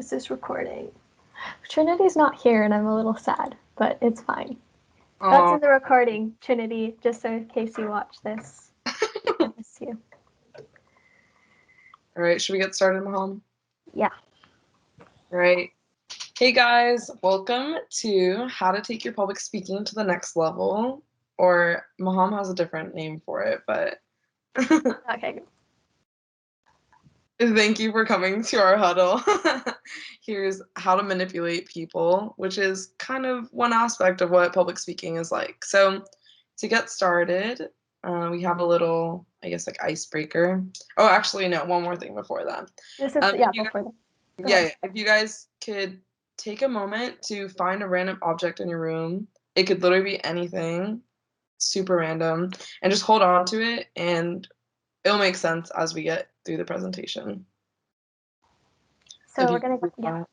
Is this recording? Trinity's not here and I'm a little sad, but it's fine. That's in the recording, Trinity, just so in case you watch this. I miss you. All right, should we get started, Maham? Yeah. All right. Hey guys, welcome to How to Take Your Public Speaking to the Next Level, or Maham has a different name for it, but Okay. Thank you for coming to our huddle. Here's how to manipulate people, which is kind of one aspect of what public speaking is like. So to get started, we have a little, I guess, like icebreaker. Oh, actually, no, one more thing before that. This is, before that. Yeah, if you guys could take a moment to find a random object in your room, it could literally be anything, super random, and just hold on to it, and it'll make sense as we get through the presentation. So we're going to, yeah.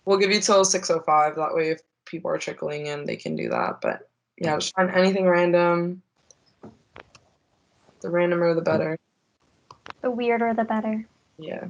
We'll give you till 6:05. That way, if people are trickling in, they can do that. But yeah, just find anything random. The randomer, the better. The weirder, the better. Yeah.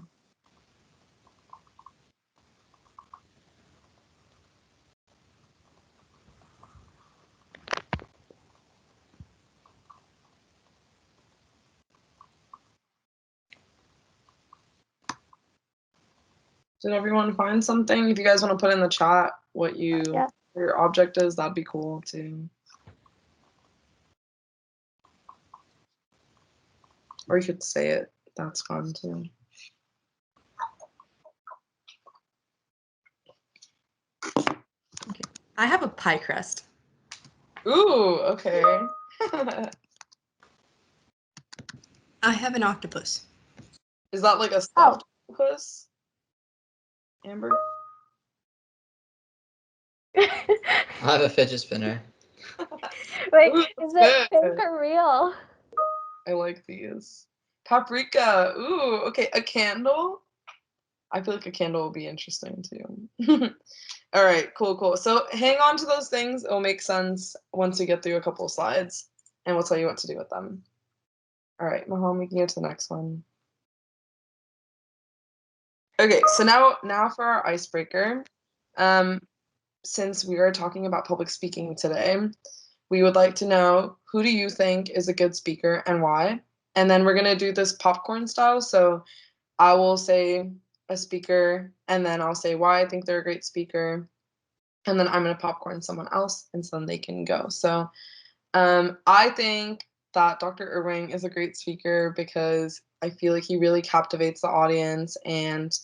Did everyone find something? If you guys want to put in the chat what your object is, that'd be cool too. Or you could say it. That's fun too. Okay. I have a pie crust. Ooh, okay. I have an octopus. Is that like a stuffed octopus? Amber? I have a fidget spinner. Wait, is it fake or real? I like these. Paprika. Ooh, okay. A candle? I feel like a candle will be interesting too. All right, cool. So hang on to those things. It'll make sense once we get through a couple of slides, and we'll tell you what to do with them. All right, Maham, we can go to the next one. Okay, so now for our icebreaker. Since we are talking about public speaking today, we would like to know, who do you think is a good speaker and why? And then we're going to do this popcorn style. So I will say a speaker, and then I'll say why I think they're a great speaker. And then I'm going to popcorn someone else, and so then they can go. So I think that Dr. Irving is a great speaker because I feel like he really captivates the audience and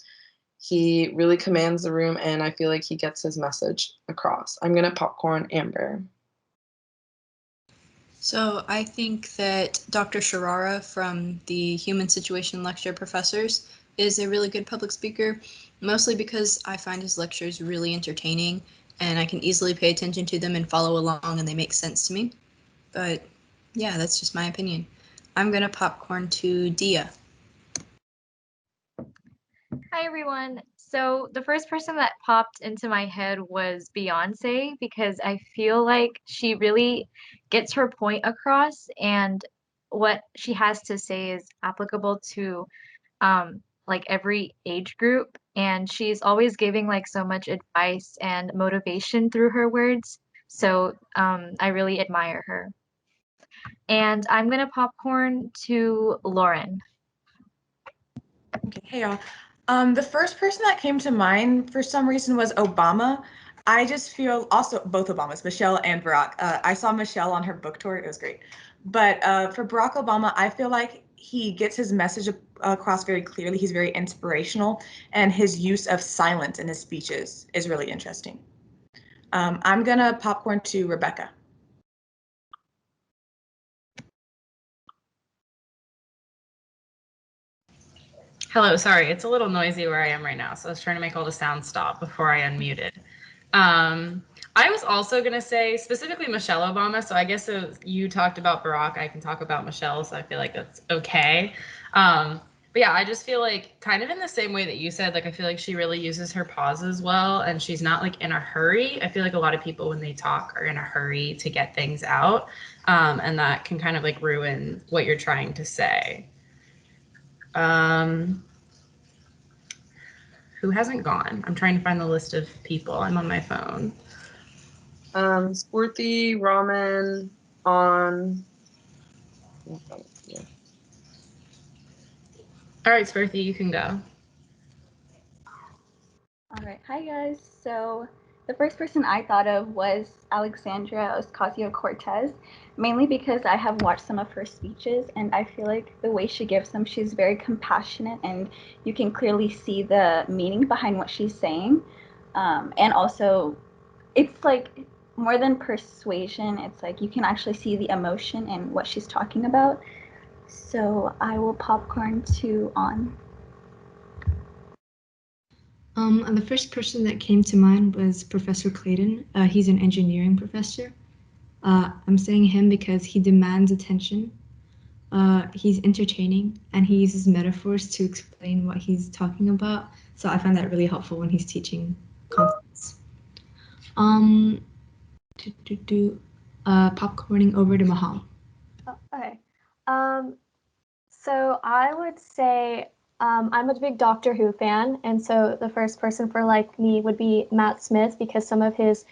he really commands the room, and I feel like he gets his message across. I'm going to popcorn Amber. So I think that Dr. Sharara from the Human Situation Lecture Professors is a really good public speaker, mostly because I find his lectures really entertaining and I can easily pay attention to them and follow along and they make sense to me. But yeah, that's just my opinion. I'm going to popcorn to Dia. Hi, everyone. So the first person that popped into my head was Beyonce because I feel like she really gets her point across and what she has to say is applicable to like every age group. And she's always giving like so much advice and motivation through her words. So I really admire her. And I'm gonna popcorn to Lauren. Okay, hey y'all. The first person that came to mind for some reason was Obama. I just feel, also both Obamas, Michelle and Barack. I saw Michelle on her book tour. It was great. But for Barack Obama, I feel like he gets his message across very clearly. He's very inspirational, and his use of silence in his speeches is really interesting. I'm gonna popcorn to Rebecca. Hello, sorry, it's a little noisy where I am right now, so I was trying to make all the sound stop before I unmuted. I was also going to say specifically Michelle Obama, so I guess you talked about Barack, I can talk about Michelle, so I feel like that's okay. But yeah, I just feel like kind of in the same way that you said, like I feel like she really uses her pauses well, and she's not like in a hurry. I feel like a lot of people when they talk are in a hurry to get things out, and that can kind of like ruin what you're trying to say. Who hasn't gone? I'm trying to find the list of people. I'm on my phone. Sporty, Ramen, on. All right, Sparthy, you can go. All right. Hi, guys. So the first person I thought of was Alexandria Ocasio-Cortez, mainly because I have watched some of her speeches, and I feel like the way she gives them, she's very compassionate, and you can clearly see the meaning behind what she's saying. And also, it's like more than persuasion, it's like you can actually see the emotion in what she's talking about. So I will popcorn to on. The first person that came to mind was Professor Clayton. He's an engineering professor. I'm saying him because he demands attention. He's entertaining, and he uses metaphors to explain what he's talking about. So I find that really helpful when he's teaching concepts. Popcorning over to Maham. Oh, okay. So I would say I'm a big Doctor Who fan, and so the first person for like me would be Matt Smith, because some of his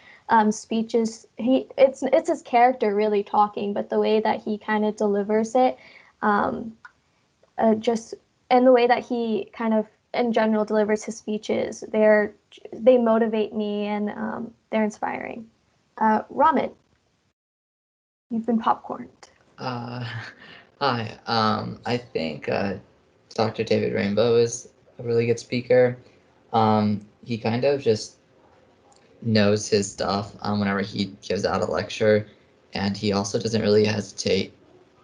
speeches, it's his character really talking, but the way that he kind of delivers it, just and the way that he kind of in general delivers his speeches, they motivate me, and they're inspiring. Ramen, you've been popcorned. Hi. I think Dr. David Rainbow is a really good speaker. He kind of just knows his stuff whenever he gives out a lecture, and he also doesn't really hesitate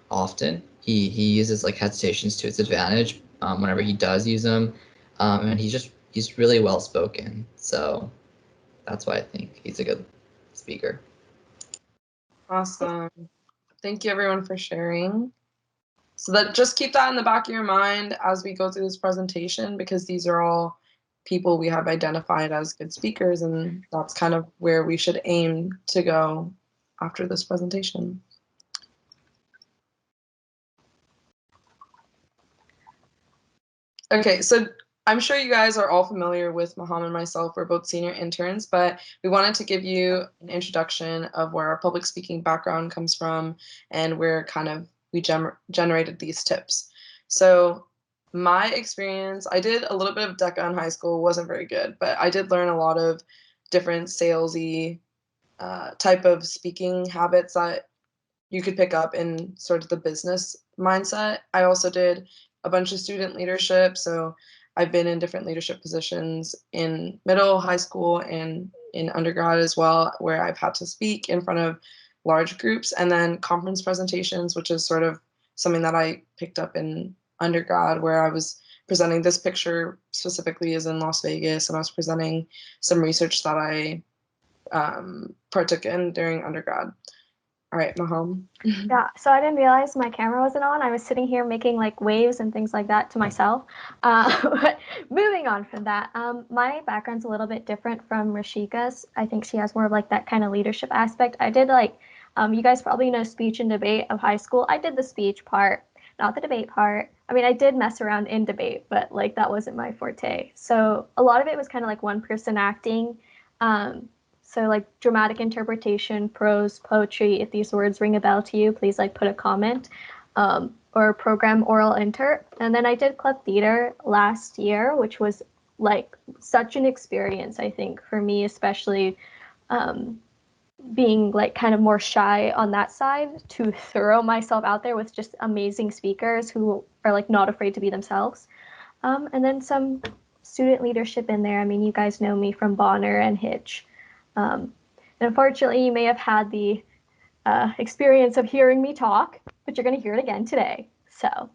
often. He uses like hesitations to his advantage whenever he does use them, and he's really well spoken. So that's why I think he's a good speaker. Awesome. Thank you everyone for sharing. So that just keep that in the back of your mind as we go through this presentation, because these are all people we have identified as good speakers, and that's kind of where we should aim to go after this presentation. Okay, so I'm sure you guys are all familiar with Maham and myself. We're both senior interns, but we wanted to give you an introduction of where our public speaking background comes from and where kind of we generated these tips. So my experience, I did a little bit of DECA in high school, wasn't very good, but I did learn a lot of different salesy type of speaking habits that you could pick up in sort of the business mindset. I also did a bunch of student leadership, so I've been in different leadership positions in middle, high school, and in undergrad as well, where I've had to speak in front of large groups, and then conference presentations, which is sort of something that I picked up in undergrad, where I was presenting. This picture specifically is in Las Vegas, and I was presenting some research that I partook in during undergrad. All right, Maham. Yeah, so I didn't realize my camera wasn't on. I was sitting here making like waves and things like that to myself. But moving on from that, my background's a little bit different from Rashika's. I think she has more of like that kind of leadership aspect. I did like, you guys probably know speech and debate of high school. I did the speech part, not the debate part. I mean, I did mess around in debate, but like that wasn't my forte. So a lot of it was kind of like one person acting. So like dramatic interpretation, prose, poetry. If these words ring a bell to you, please like put a comment, or program oral inter. And then I did club theater last year, which was like such an experience, I think, for me, especially being like kind of more shy on that side, to throw myself out there with just amazing speakers who are like not afraid to be themselves. And then some student leadership in there. I mean, you guys know me from Bonner and Hitch. And unfortunately, you may have had the experience of hearing me talk, but you're going to hear it again today. So,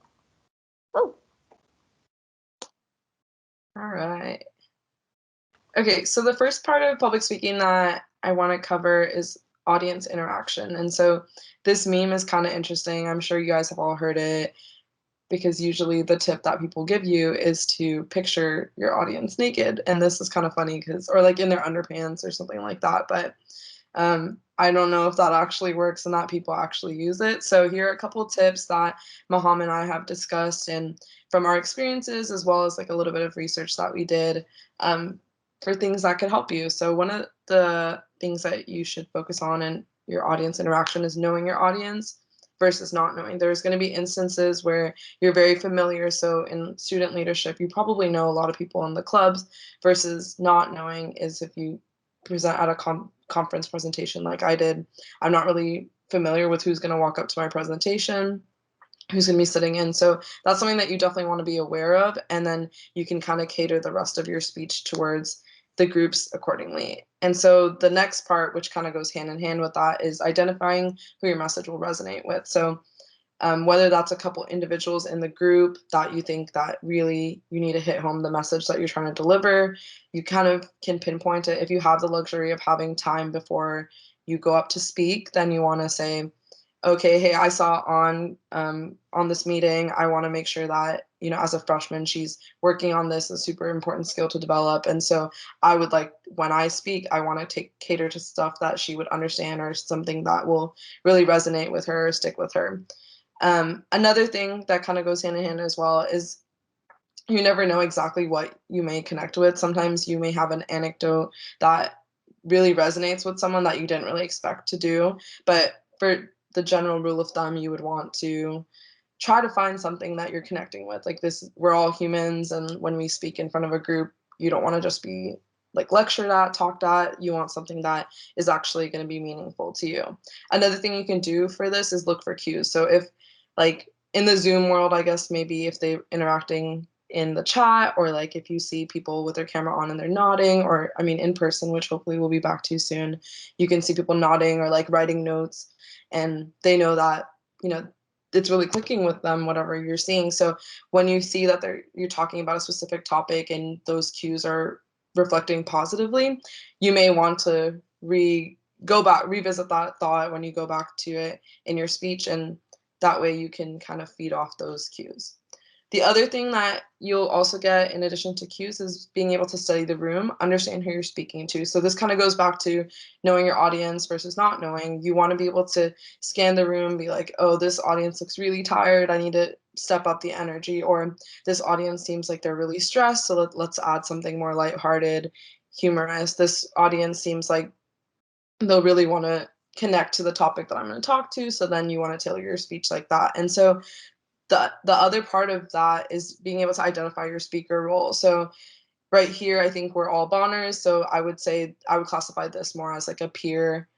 oh. All right. Okay, so the first part of public speaking that I want to cover is audience interaction. And so this meme is kind of interesting. I'm sure you guys have all heard it. because usually the tip that people give you is to picture your audience naked. And this is kind of funny or like in their underpants or something like that. But I don't know if that actually works and that people actually use it. So here are a couple of tips that Maham and I have discussed and from our experiences, as well as like a little bit of research that we did for things that could help you. So one of the things that you should focus on in your audience interaction is knowing your audience versus not knowing. There's going to be instances where you're very familiar. So in student leadership, you probably know a lot of people in the clubs versus not knowing is if you present at a conference presentation like I did. I'm not really familiar with who's going to walk up to my presentation, who's going to be sitting in. So that's something that you definitely want to be aware of. And then you can kind of cater the rest of your speech towards the groups accordingly. And so the next part, which kind of goes hand in hand with that, is identifying who your message will resonate with. So whether that's a couple individuals in the group that you think that really you need to hit home the message that you're trying to deliver, you kind of can pinpoint it. If you have the luxury of having time before you go up to speak, then you want to say, okay, hey, I saw on this meeting, I want to make sure that, as a freshman, she's working on this, a super important skill to develop. And so I would like, when I speak, I want to cater to stuff that she would understand or something that will really resonate with her or stick with her. Another thing that kind of goes hand in hand as well is you never know exactly what you may connect with. Sometimes you may have an anecdote that really resonates with someone that you didn't really expect to do. But for the general rule of thumb, you would want to try to find something that you're connecting with. Like this, we're all humans. And when we speak in front of a group, you don't want to just be like lectured at, talked at. You want something that is actually going to be meaningful to you. Another thing you can do for this is look for cues. So if like in the Zoom world, I guess maybe if they're interacting in the chat, or like if you see people with their camera on and they're nodding, or I mean in person, which hopefully we'll be back to soon, you can see people nodding or like writing notes, and they know that it's really clicking with them, whatever you're seeing. So when you see that you're talking about a specific topic and those cues are reflecting positively, you may want to revisit that thought when you go back to it in your speech, and that way you can kind of feed off those cues. The other thing that you'll also get in addition to cues is being able to study the room, understand who you're speaking to. So this kind of goes back to knowing your audience versus not knowing. You want to be able to scan the room, be like, oh, this audience looks really tired. I need to step up the energy. Or this audience seems like they're really stressed. So let's add something more lighthearted, humorous. This audience seems like they'll really want to connect to the topic that I'm going to talk to. So then you want to tailor your speech like that. And so the other part of that is being able to identify your speaker role. So right here, I think we're all Bonners. So I would say I would classify this more as like a peer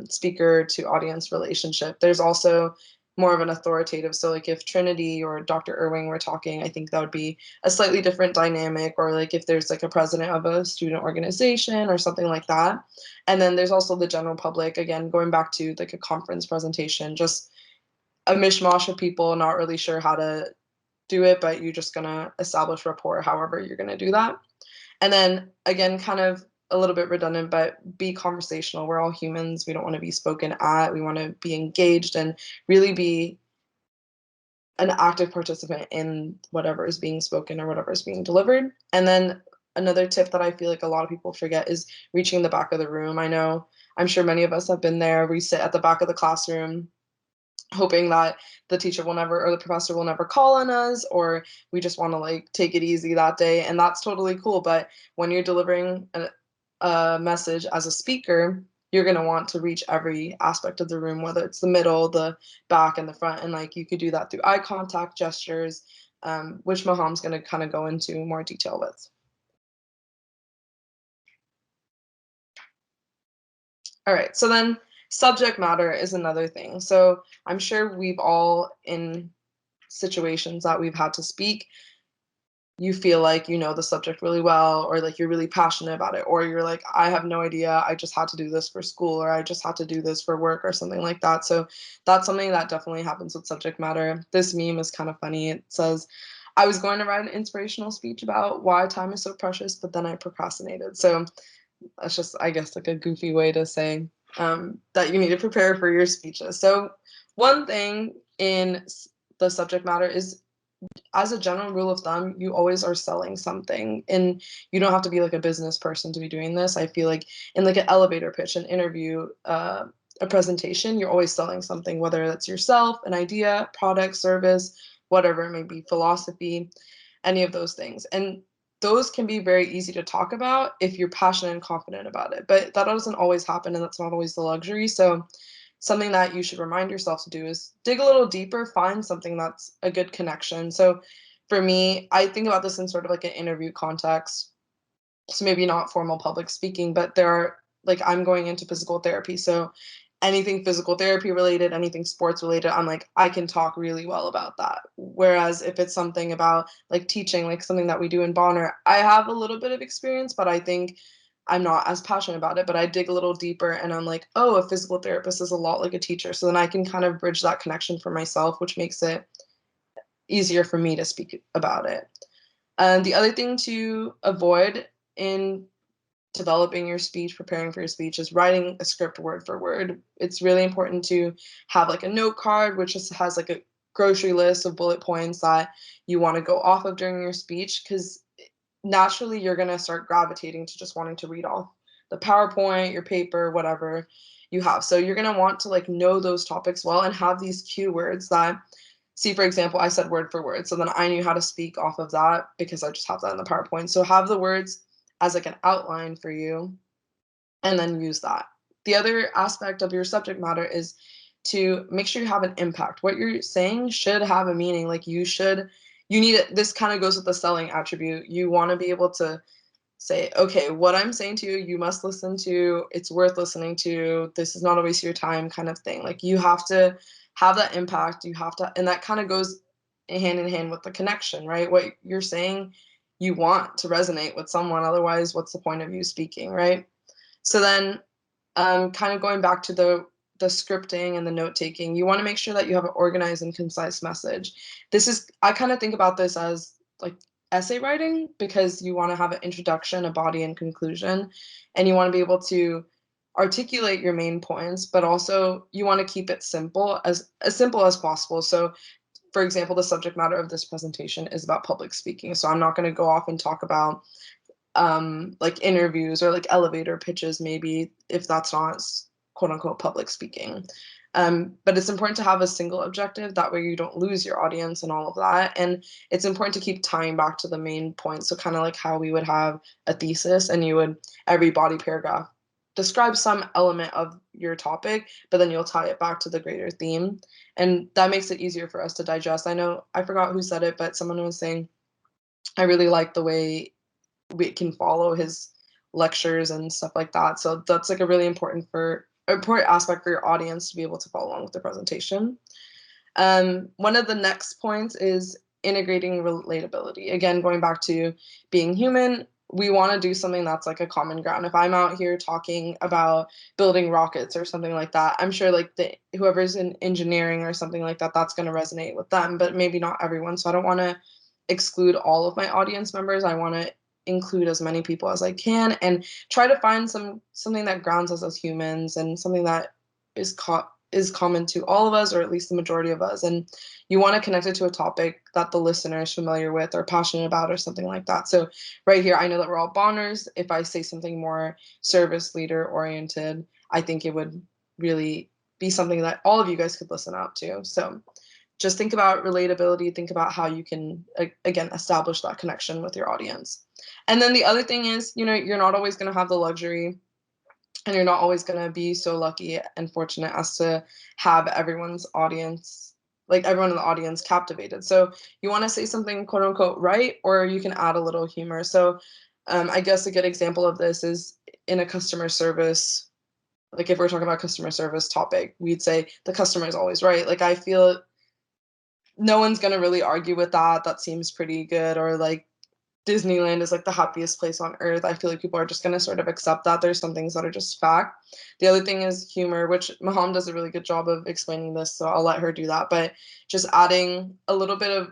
speaker to audience relationship. There's also more of an authoritative. So like if Trinity or Dr. Irving were talking, I think that would be a slightly different dynamic, or like if there's like a president of a student organization or something like that. And then there's also the general public, again, going back to like a conference presentation, just a mishmash of people not really sure how to do it, but you're just going to establish rapport however you're going to do that. And then again, kind of a little bit redundant, but be conversational. We're all humans. We don't want to be spoken at. We want to be engaged and really be an active participant in whatever is being spoken or whatever is being delivered. And then another tip that I feel like a lot of people forget is reaching the back of the room. I'm sure many of us have been there. We sit at the back of the classroom hoping that the teacher will never, or the professor will never call on us, or we just want to like take it easy that day. And that's totally cool. But when you're delivering a message as a speaker, you're going to want to reach every aspect of the room, whether it's the middle, the back, and the front. And like you could do that through eye contact, gestures, which Maham's going to kind of go into more detail with. All right, so then subject matter is another thing. So I'm sure we've all, in situations that we've had to speak, you feel like you know the subject really well, or like you're really passionate about it, or you're like, I have no idea, I just had to do this for school, or I just had to do this for work, or something like that. So that's something that definitely happens with subject matter. This meme is kind of funny. It says, I was going to write an inspirational speech about why time is so precious, but then I procrastinated. So that's just, I guess, like a goofy way to say that you need to prepare for your speeches. So one thing in the subject matter is as a general rule of thumb, you always are selling something, and you don't have to be like a business person to be doing this. I feel like in like an elevator pitch, an interview, a presentation, you're always selling something, whether that's yourself, an idea, product, service, whatever it may be, philosophy, any of those things. And those can be very easy to talk about if you're passionate and confident about it, but that doesn't always happen, and that's not always the luxury. So something that you should remind yourself to do is dig a little deeper, find something that's a good connection. So for me, I think about this in sort of like an interview context. So maybe not formal public speaking, but there are, like, I'm going into physical therapy. So anything physical therapy related, anything sports related, I'm like, I can talk really well about that. Whereas if it's something about like teaching, like something that we do in Bonner, I have a little bit of experience, but I think I'm not as passionate about it. But I dig a little deeper and I'm like, oh, a physical therapist is a lot like a teacher. So then I can kind of bridge that connection for myself, which makes it easier for me to speak about it. And the other thing to avoid in developing your speech, preparing for your speech, is writing a script word for word. It's really important to have like a note card, which just has like a grocery list of bullet points that you want to go off of during your speech, because naturally you're going to start gravitating to just wanting to read off the PowerPoint, your paper, whatever you have. So you're going to want to like know those topics well and have these cue words that, see, for example, I said word for word. So then I knew how to speak off of that because I just have that in the PowerPoint. So have the words as like an outline for you and then use that. The other aspect of your subject matter is to make sure you have an impact. What you're saying should have a meaning. Like you need it. This kind of goes with the selling attribute. You want to be able to say, okay, what I'm saying to you, you must listen to, it's worth listening to, this is not a waste of your time kind of thing. Like you have to have that impact. You have to, and that kind of goes hand in hand with the connection, right? What you're saying, you want to resonate with someone. Otherwise, what's the point of you speaking, right? So then kind of going back to the scripting and the note taking, you want to make sure that you have an organized and concise message. I kind of think about this as like essay writing, because you want to have an introduction, a body, and conclusion, and you want to be able to articulate your main points, but also you want to keep it simple, as simple as possible. So for example, the subject matter of this presentation is about public speaking, so I'm not going to go off and talk about like interviews or like elevator pitches, maybe, if that's not quote unquote public speaking. But it's important to have a single objective. That way you don't lose your audience and all of that. And it's important to keep tying back to the main point. So kind of like how we would have a thesis and you would, every body paragraph, describe some element of your topic, but then you'll tie it back to the greater theme. And that makes it easier for us to digest. I know, I forgot who said it, but someone was saying, I really like the way we can follow his lectures and stuff like that. So that's like a really important aspect for your audience to be able to follow along with the presentation. One of the next points is integrating relatability. Again, going back to being human, we want to do something that's like a common ground. If I'm out here talking about building rockets or something like that, I'm sure like whoever's in engineering or something like that, that's going to resonate with them, but maybe not everyone. So I don't want to exclude all of my audience members. I want to include as many people as I can and try to find something that grounds us as humans and something that is common to all of us, or at least the majority of us. And you want to connect it to a topic that the listener is familiar with or passionate about or something like that. So right here, I know that we're all Bonners. If I say something more service leader oriented, I think it would really be something that all of you guys could listen out to. So just think about relatability, think about how you can, again, establish that connection with your audience. And then the other thing is, you're not always going to have the luxury, and you're not always going to be so lucky and fortunate as to have everyone's audience, like everyone in the audience, captivated. So you want to say something quote unquote right, or you can add a little humor. So I guess a good example of this is in a customer service, like if we're talking about customer service topic, we'd say the customer is always right. Like I feel no one's going to really argue with that. That seems pretty good. Or like Disneyland is like the happiest place on earth. I feel like people are just going to sort of accept that. There's some things that are just fact. The other thing is humor, which Maham does a really good job of explaining this, so I'll let her do that. But just adding a little bit of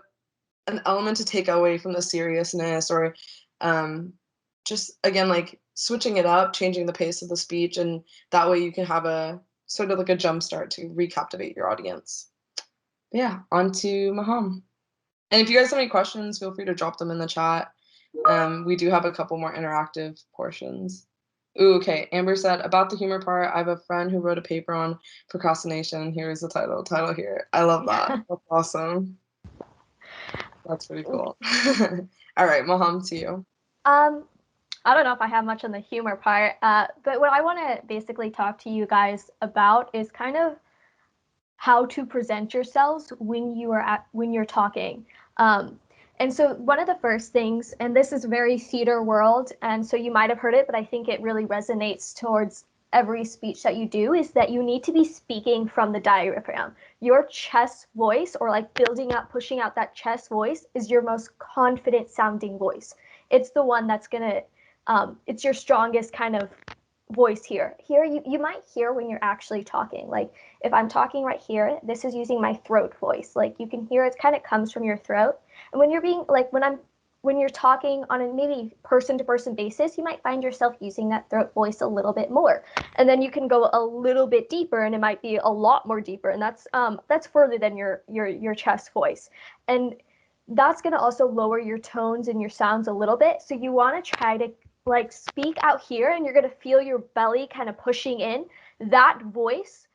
an element to take away from the seriousness, or just, again, like switching it up, changing the pace of the speech, and that way you can have a sort of like a jump start to recaptivate your audience. Yeah, on to Maham. And if you guys have any questions, feel free to drop them in the chat. We do have a couple more interactive portions. Ooh, okay, Amber said, about the humor part, I have a friend who wrote a paper on procrastination. Here's the title here. I love that. That's awesome. That's pretty cool. All right, Maham, to you. I don't know if I have much on the humor part, but what I want to basically talk to you guys about is kind of how to present yourselves when you're talking. And so one of the first things, and this is very theater world, and so you might have heard it, but I think it really resonates towards every speech that you do, is that you need to be speaking from the diaphragm. Your chest voice, or like building up, pushing out that chest voice, is your most confident sounding voice. It's the one that's gonna, it's your strongest kind of voice here. Here, you might hear when you're actually talking. Like if I'm talking right here, this is using my throat voice. Like you can hear it kind of comes from your throat. And when you're being like when you're talking on a maybe person to person basis, you might find yourself using that throat voice a little bit more. And then you can go a little bit deeper, and it might be a lot more deeper, and that's further than your chest voice. And that's going to also lower your tones and your sounds a little bit. So you want to try to like speak out here, and you're going to feel your belly kind of pushing in. That voice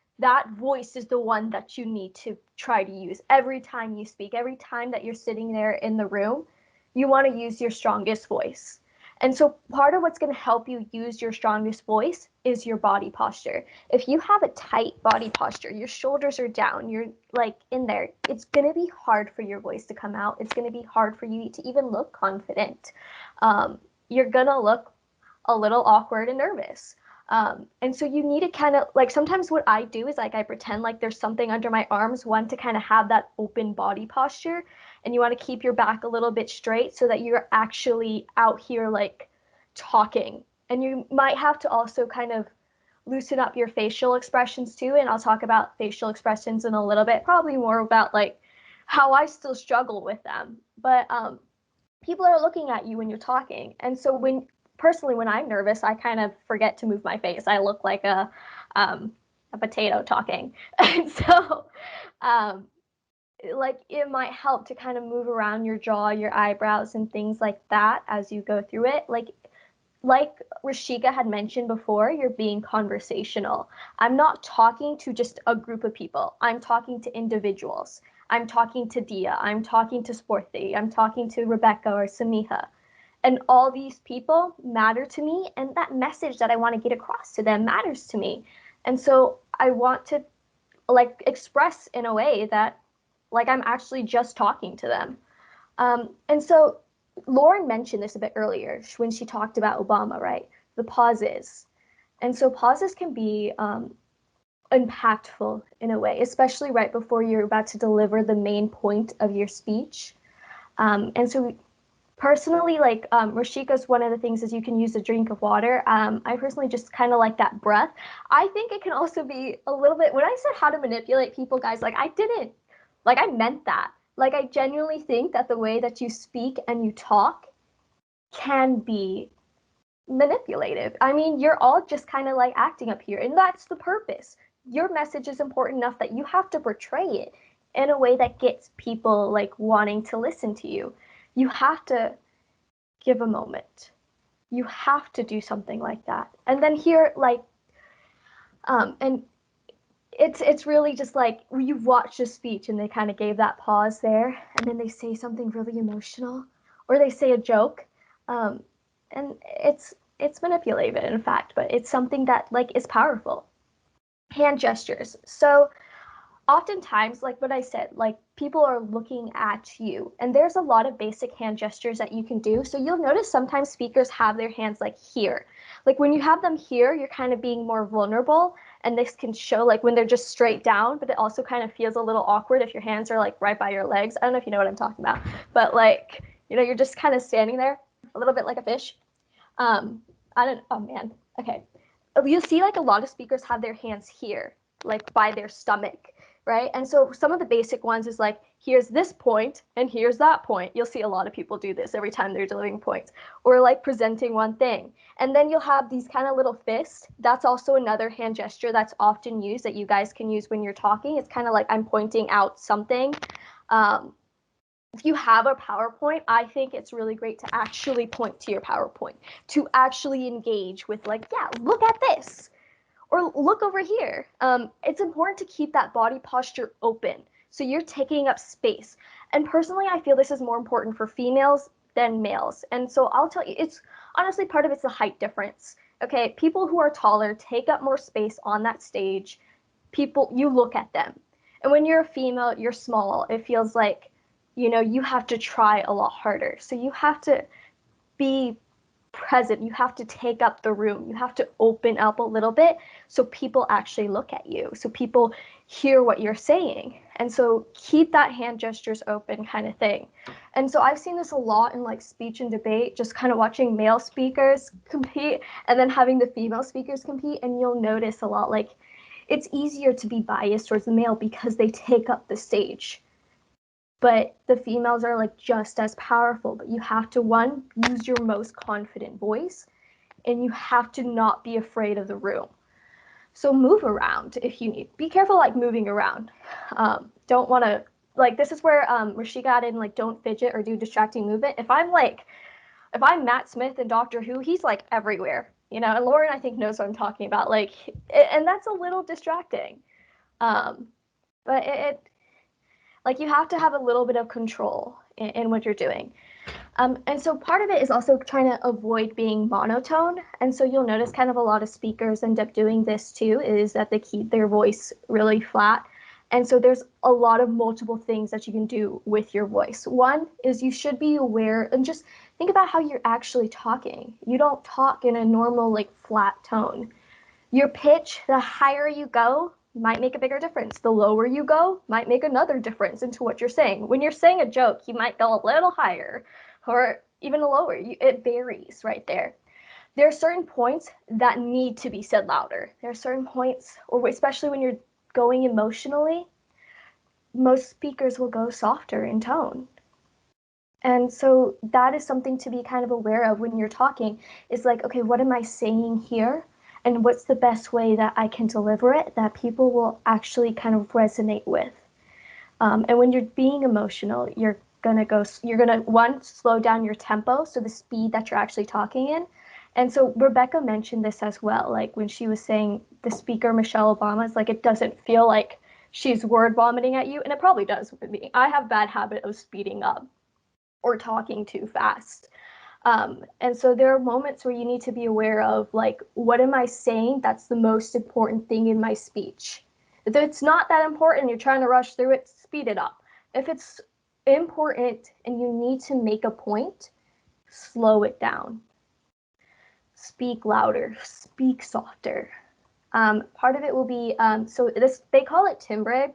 is the one that you need to try to use every time you speak. Every time that you're sitting there in the room, you want to use your strongest voice. And so part of what's going to help you use your strongest voice is your body posture. If you have a tight body posture, your shoulders are down, you're like in there, it's going to be hard for your voice to come out. It's going to be hard for you to even look confident. You're going to look a little awkward and nervous. And so you need to kind of like, sometimes what I do is like I pretend like there's something under my arms, one, to kind of have that open body posture, and you want to keep your back a little bit straight so that you're actually out here like talking. And you might have to also kind of loosen up your facial expressions too, and I'll talk about facial expressions in a little bit, probably more about like how I still struggle with them. But people are looking at you when you're talking, and so when I'm nervous, I kind of forget to move my face. I look like a potato talking. And so like it might help to kind of move around your jaw, your eyebrows, and things like that as you go through it. Like Rashika had mentioned before, you're being conversational. I'm not talking to just a group of people. I'm talking to individuals. I'm talking to Dia. I'm talking to Sporthy. I'm talking to Rebecca or Samiha. And all these people matter to me, and that message that I want to get across to them matters to me. And so I want to like express in a way that like I'm actually just talking to them. And so Lauren mentioned this a bit earlier when she talked about Obama, right? The pauses. And so pauses can be impactful in a way, especially right before you're about to deliver the main point of your speech. And so personally, like Rashika's, one of the things is you can use a drink of water. I personally just kind of like that breath. I think it can also be a little bit, when I said how to manipulate people, guys, like I meant that. Like I genuinely think that the way that you speak and you talk can be manipulative. I mean, you're all just kind of like acting up here, and that's the purpose. Your message is important enough that you have to portray it in a way that gets people like wanting to listen to you. You have to give a moment. You have to do something like that. And then here, like, and it's really just like you watch a speech and they kind of gave that pause there, and then they say something really emotional, or they say a joke, and it's manipulative in fact, but it's something that like is powerful. Hand gestures. So oftentimes, like what I said, like people are looking at you, and there's a lot of basic hand gestures that you can do. So you'll notice sometimes speakers have their hands like here. Like when you have them here, you're kind of being more vulnerable, and this can show like when they're just straight down, but it also kind of feels a little awkward if your hands are like right by your legs. I don't know if you know what I'm talking about, but like, you know, you're just kind of standing there a little bit like a fish. Oh man, okay. You'll see like a lot of speakers have their hands here, like by their stomach, right? And so some of the basic ones is like, here's this point and here's that point. You'll see a lot of people do this every time they're delivering points, or like presenting one thing. And then you'll have these kind of little fists. That's also another hand gesture that's often used that you guys can use when you're talking. It's kind of like I'm pointing out something. if you have a PowerPoint, I think it's really great to actually point to your PowerPoint, to actually engage with like, yeah, look at this, or look over here. It's important to keep that body posture open, so you're taking up space. And personally, I feel this is more important for females than males. And so I'll tell you, it's honestly part of it's the height difference. Okay, people who are taller take up more space on that stage. People, you look at them. And when you're a female, you're small. It feels like, you have to try a lot harder. So you have to be present. You have to take up the room. You have to open up a little bit so people actually look at you, so people hear what you're saying. And so keep that hand gestures open kind of thing. And so I've seen this a lot in like speech and debate, just kind of watching male speakers compete and then having the female speakers compete. And you'll notice a lot like it's easier to be biased towards the male because they take up the stage. But the females are like just as powerful. But you have to, one, use your most confident voice, and you have to not be afraid of the room. So move around if you need. Be careful like moving around. Don't want to, like, this is where Rashika got in, like, don't fidget or do distracting movement. If I'm Matt Smith in Doctor Who, he's like everywhere, and Lauren, I think, knows what I'm talking about. Like, and that's a little distracting. But like, you have to have a little bit of control in what you're doing. And so part of it is also trying to avoid being monotone. And so you'll notice kind of a lot of speakers end up doing this too, is that they keep their voice really flat. And so there's a lot of multiple things that you can do with your voice. One is you should be aware and just think about how you're actually talking. You don't talk in a normal, like, flat tone. Your pitch, the higher you go, might make a bigger difference. The lower you go might make another difference into what you're saying. When you're saying a joke, you might go a little higher or even lower. It varies right there. There are certain points that need to be said louder. There are certain points, or especially when you're going emotionally, most speakers will go softer in tone. And so that is something to be kind of aware of when you're talking. Is like, okay, what am I saying here? And what's the best way that I can deliver it that people will actually kind of resonate with? And when you're being emotional, you're gonna one, slow down your tempo, so the speed that you're actually talking in. And so Rebecca mentioned this as well, like when she was saying the speaker, Michelle Obama, is like, it doesn't feel like she's word vomiting at you, and it probably does with me. I have a bad habit of speeding up or talking too fast. And so there are moments where you need to be aware of, like, what am I saying that's the most important thing in my speech? If it's not that important, you're trying to rush through it, speed it up. If it's important and you need to make a point, slow it down. Speak louder, speak softer. Part of it will be, they call it timbre.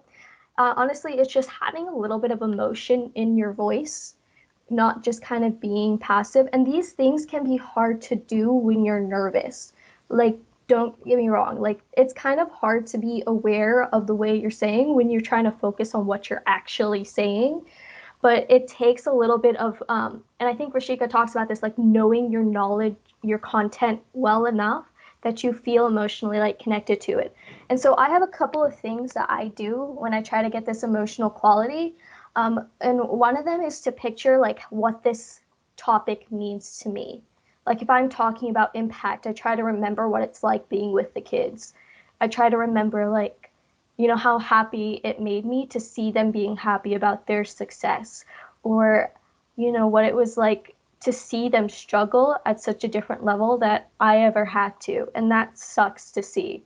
Honestly, it's just having a little bit of emotion in your voice, not just kind of being passive. And these things can be hard to do when you're nervous. Like, don't get me wrong, like, it's kind of hard to be aware of the way you're saying when you're trying to focus on what you're actually saying. But it takes a little bit of, and I think Rashika talks about this, like, knowing your knowledge, your content well enough that you feel emotionally, like, connected to it. And so I have a couple of things that I do when I try to get this emotional quality. And one of them is to picture, like, what this topic means to me. Like, if I'm talking about impact, I try to remember what it's like being with the kids. I try to remember, like, how happy it made me to see them being happy about their success, or, what it was like to see them struggle at such a different level that I ever had to. And that sucks to see.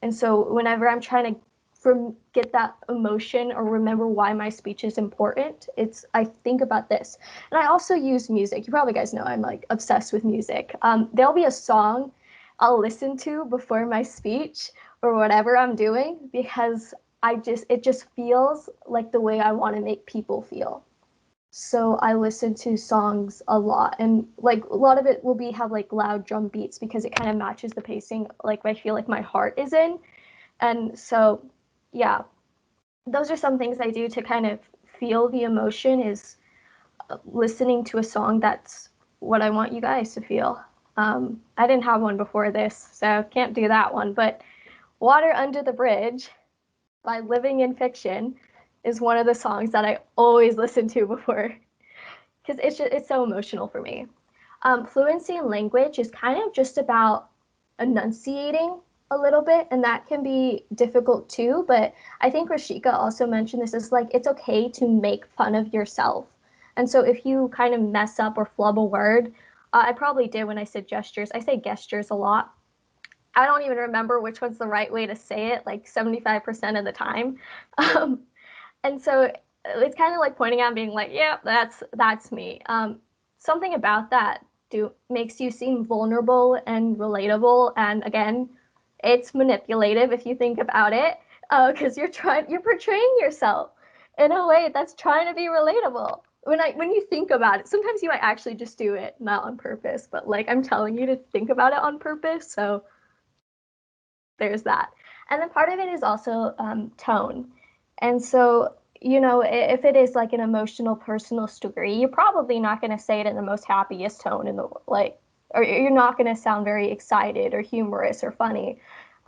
And so whenever I'm trying to get that emotion or remember why my speech is important, I think about this. And I also use music. You probably guys know I'm, like, obsessed with music. There'll be a song I'll listen to before my speech or whatever I'm doing, because it just feels like the way I want to make people feel. So I listen to songs a lot, and, like, a lot of it will have like loud drum beats because it kind of matches the pacing, like, I feel like my heart is in. And so, yeah, those are some things I do to kind of feel the emotion, is listening to a song that's what I want you guys to feel. I didn't have one before this, so can't do that one, but Water Under the Bridge by Living in Fiction is one of the songs that I always listen to before, because it's so emotional for me. Fluency in language is kind of just about enunciating a little bit, and that can be difficult too. But I think Rashika also mentioned this is like it's okay to make fun of yourself. And so if you kind of mess up or flub a word, I probably did when I said gestures. I say gestures a lot. I don't even remember which one's the right way to say it, like 75% of the time. Um, and so it's kind of like pointing out and being like, yeah, that's me. Something about that makes you seem vulnerable and relatable. And again, it's manipulative if you think about it, because you're portraying yourself in a way that's trying to be relatable. When you think about it, sometimes you might actually just do it not on purpose, but like I'm telling you to think about it on purpose. So there's that. And then part of it is also tone. And so, if it is like an emotional personal story, you're probably not going to say it in the most happiest tone in the like, or you're not going to sound very excited or humorous or funny.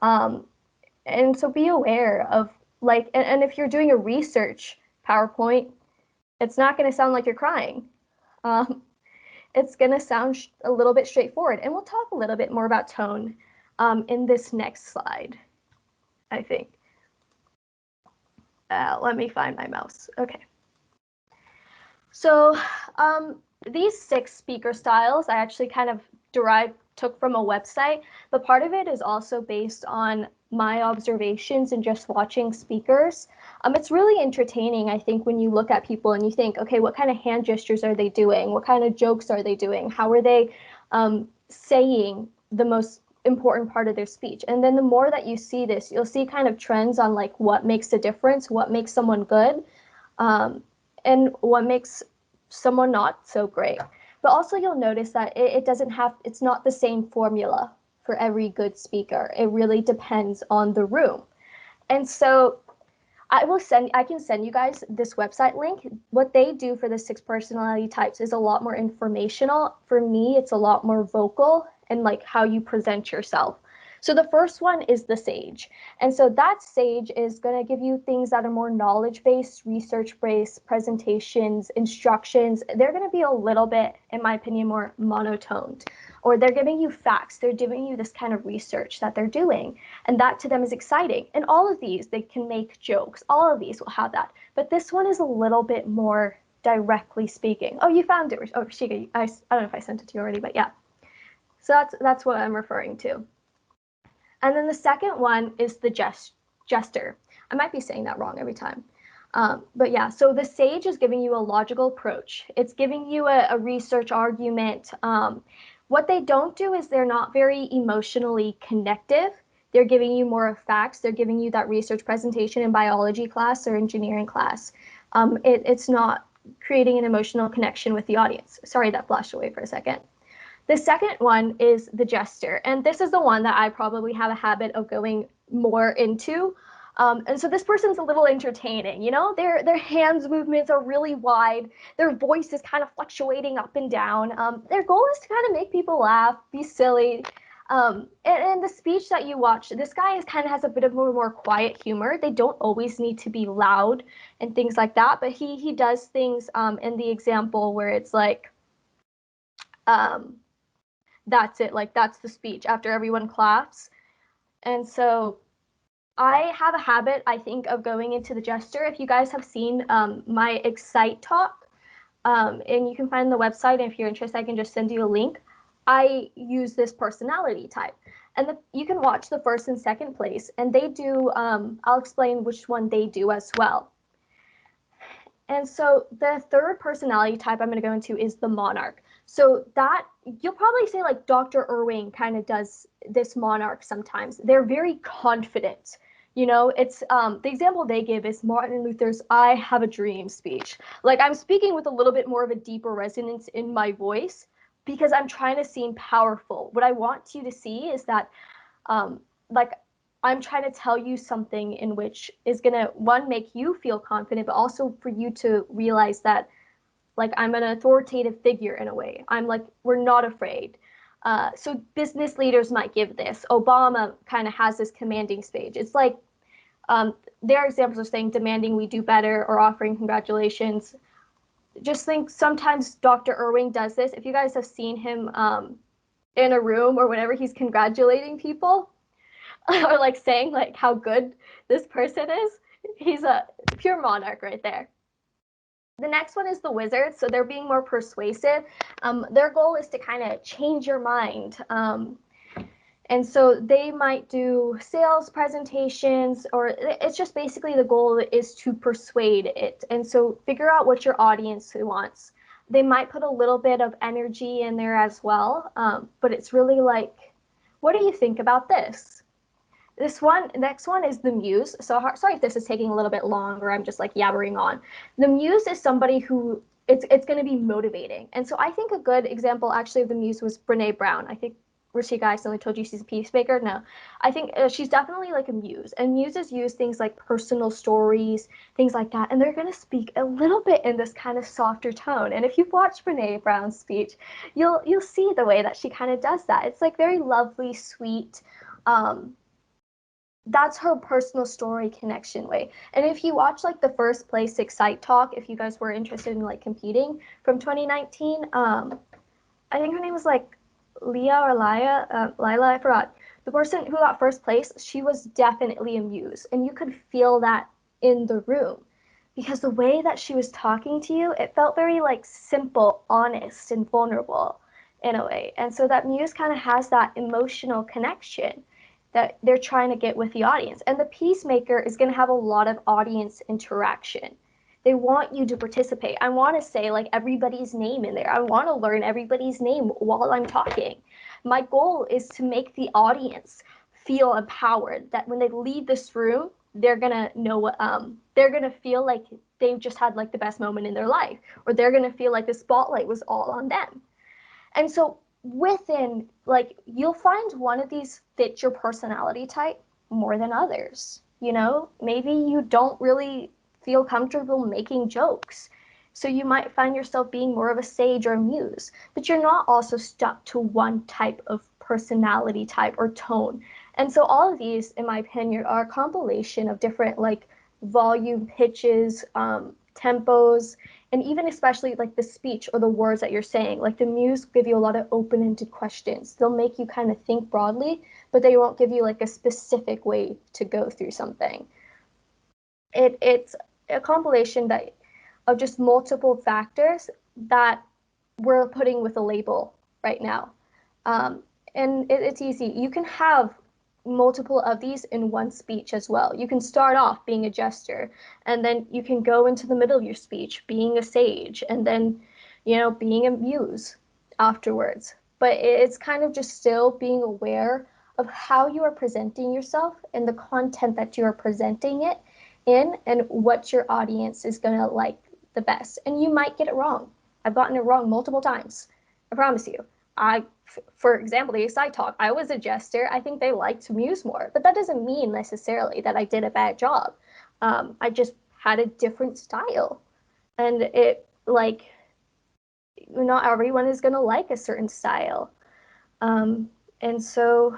And so be aware of like, and if you're doing a research PowerPoint, it's not going to sound like you're crying. It's going to sound a little bit straightforward. And we'll talk a little bit more about tone in this next slide, I think. Let me find my mouse. Okay. So these 6 speaker styles I actually kind of took from a website, but part of it is also based on my observations and just watching speakers. It's really entertaining, I think, when you look at people and you think, okay, what kind of hand gestures are they doing? What kind of jokes are they doing? How are they saying the most important part of their speech? And then the more that you see this, you'll see kind of trends on like what makes a difference, what makes someone good, and what makes someone not so great. But also you'll notice that it's not the same formula for every good speaker. It really depends on the room. And so I can send you guys this website link. What they do for the 6 personality types is a lot more informational. For me, it's a lot more vocal and like how you present yourself. So the first one is the sage. And so that sage is going to give you things that are more knowledge-based, research-based, presentations, instructions. They're going to be a little bit, in my opinion, more monotoned. Or they're giving you facts. They're giving you this kind of research that they're doing. And that to them is exciting. And all of these, they can make jokes. All of these will have that. But this one is a little bit more directly speaking. Oh, you found it. Oh, Rashika, I don't know if I sent it to you already, but yeah. So that's what I'm referring to. And then the second one is the jester. I might be saying that wrong every time. But yeah, so the sage is giving you a logical approach. It's giving you a research argument. What they don't do is they're not very emotionally connective. They're giving you more of facts. They're giving you that research presentation in biology class or engineering class. It's not creating an emotional connection with the audience. Sorry, that flashed away for a second. The second one is the jester, and this is the one that I probably have a habit of going more into. And so this person's a little entertaining, their hands movements are really wide, their voice is kind of fluctuating up and down. Their goal is to kind of make people laugh, be silly. And the speech that you watch, this guy kind of has a bit of a more quiet humor. They don't always need to be loud and things like that, but he does things in the example where it's like, that's it, like that's the speech after everyone claps. And so I have a habit, I think, of going into the jester. If you guys have seen my Excite talk, and you can find the website, and if you're interested, I can just send you a link. I use this personality type, and you can watch the first and second place, and they do, I'll explain which one they do as well. And so the third personality type I'm going to go into is the monarch. So that you'll probably say like Dr. Irving kind of does this monarch sometimes. They're very confident. It's the example they give is Martin Luther's "I Have a Dream" speech. Like I'm speaking with a little bit more of a deeper resonance in my voice because I'm trying to seem powerful. What I want you to see is that like I'm trying to tell you something in which is going to, one, make you feel confident, but also for you to realize that like I'm an authoritative figure in a way. I'm like, we're not afraid. So business leaders might give this. Obama kind of has this commanding speech. It's like There are examples of saying demanding we do better or offering congratulations. Just think sometimes Dr. Irving does this. If you guys have seen him in a room or whenever he's congratulating people or like saying like how good this person is, he's a pure monarch right there. The next one is the wizard. So they're being more persuasive. Their goal is to kind of change your mind. And so they might do sales presentations, or it's just basically the goal is to persuade it. And so figure out what your audience wants. They might put a little bit of energy in there as well, but it's really like, what do you think about this? Next one is the muse. So sorry if this is taking a little bit longer. I'm just like yabbering on. The muse is somebody who it's going to be motivating. And so I think a good example actually of the muse was Brene Brown. I think Rashika accidentally told you she's a peacemaker. No, I think she's definitely like a muse. And muses use things like personal stories, things like that. And they're going to speak a little bit in this kind of softer tone. And if you've watched Brene Brown's speech, you'll see the way that she kind of does that. It's like very lovely, sweet. That's her personal story connection way. And if you watch like the first place Excite Talk, if you guys were interested in like competing from 2019, I think her name was like Leah or Lila, I forgot. The person who got first place, she was definitely a muse. And you could feel that in the room because the way that she was talking to you, it felt very like simple, honest, and vulnerable in a way. And so that muse kind of has that emotional connection that they're trying to get with the audience. And the peacemaker is going to have a lot of audience interaction. They want you to participate. I want to say like everybody's name in there. I want to learn everybody's name while I'm talking. My goal is to make the audience feel empowered, that when they leave this room, they're gonna know they're gonna feel like they've just had like the best moment in their life, or they're gonna feel like the spotlight was all on them. And so within, like, you'll find one of these fits your personality type more than others. You know, maybe you don't really feel comfortable making jokes, so you might find yourself being more of a sage or a muse, but you're not also stuck to one type of personality type or tone. And so all of these, in my opinion, are a compilation of different like volume, pitches, tempos, and even especially like the speech or the words that you're saying. Like the muse give you a lot of open-ended questions. They'll make you kind of think broadly, but they won't give you like a specific way to go through something. It's a compilation that of just multiple factors that we're putting with a label right now. And it's easy. You can have multiple of these in one speech as well. You can start off being a jester, and then you can go into the middle of your speech being a sage, and then, you know, being a muse afterwards. But it's kind of just still being aware of how you are presenting yourself and the content that you are presenting it in, and what your audience is going to like the best. And you might get it wrong. I've gotten it wrong multiple times. I promise you. For example, the Excite Talk, I was a jester. I think they liked muse more, but that doesn't mean necessarily that I did a bad job. I just had a different style, and it like not everyone is gonna like a certain style, and so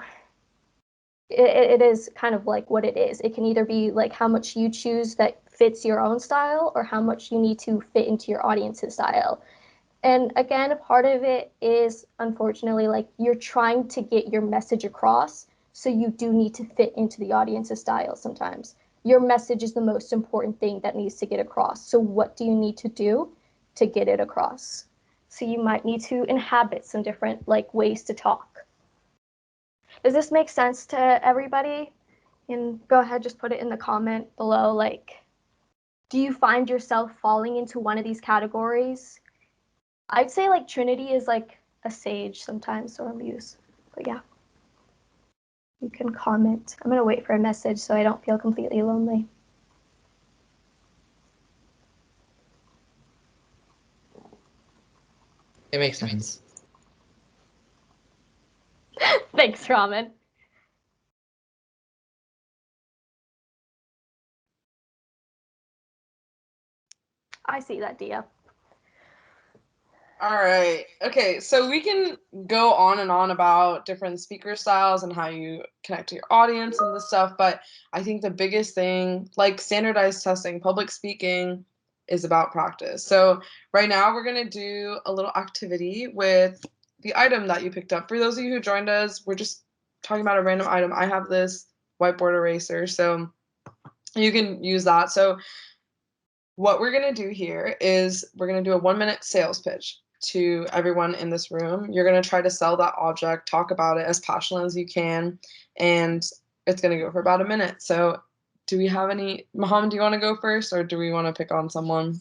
it is kind of like what it is. It can either be like how much you choose that fits your own style, or how much you need to fit into your audience's style. And again, part of it is unfortunately like you're trying to get your message across, so you do need to fit into the audience's style sometimes. Your message is the most important thing that needs to get across. So what do you need to do to get it across? So you might need to inhabit some different like ways to talk. Does this make sense to everybody? And go ahead, just put it in the comment below. Like, do you find yourself falling into one of these categories? I'd say like Trinity is like a sage sometimes, or a muse. But yeah, you can comment. I'm gonna wait for a message so I don't feel completely lonely. It makes sense. Thanks, Ramen. I see that, Dia. All right. Okay, so we can go on and on about different speaker styles and how you connect to your audience and this stuff, but I think the biggest thing, like standardized testing, public speaking, is about practice. So right now we're going to do a little activity with the item that you picked up. For those of you who joined us, we're just talking about a random item. I have this whiteboard eraser, so you can use that. So what we're going to do here is we're going to do a 1-minute sales pitch to everyone in this room. You're going to try to sell that object, talk about it as passionately as you can, and it's going to go for about a minute. So do we have any, Maham, do you want to go first, or do we want to pick on someone?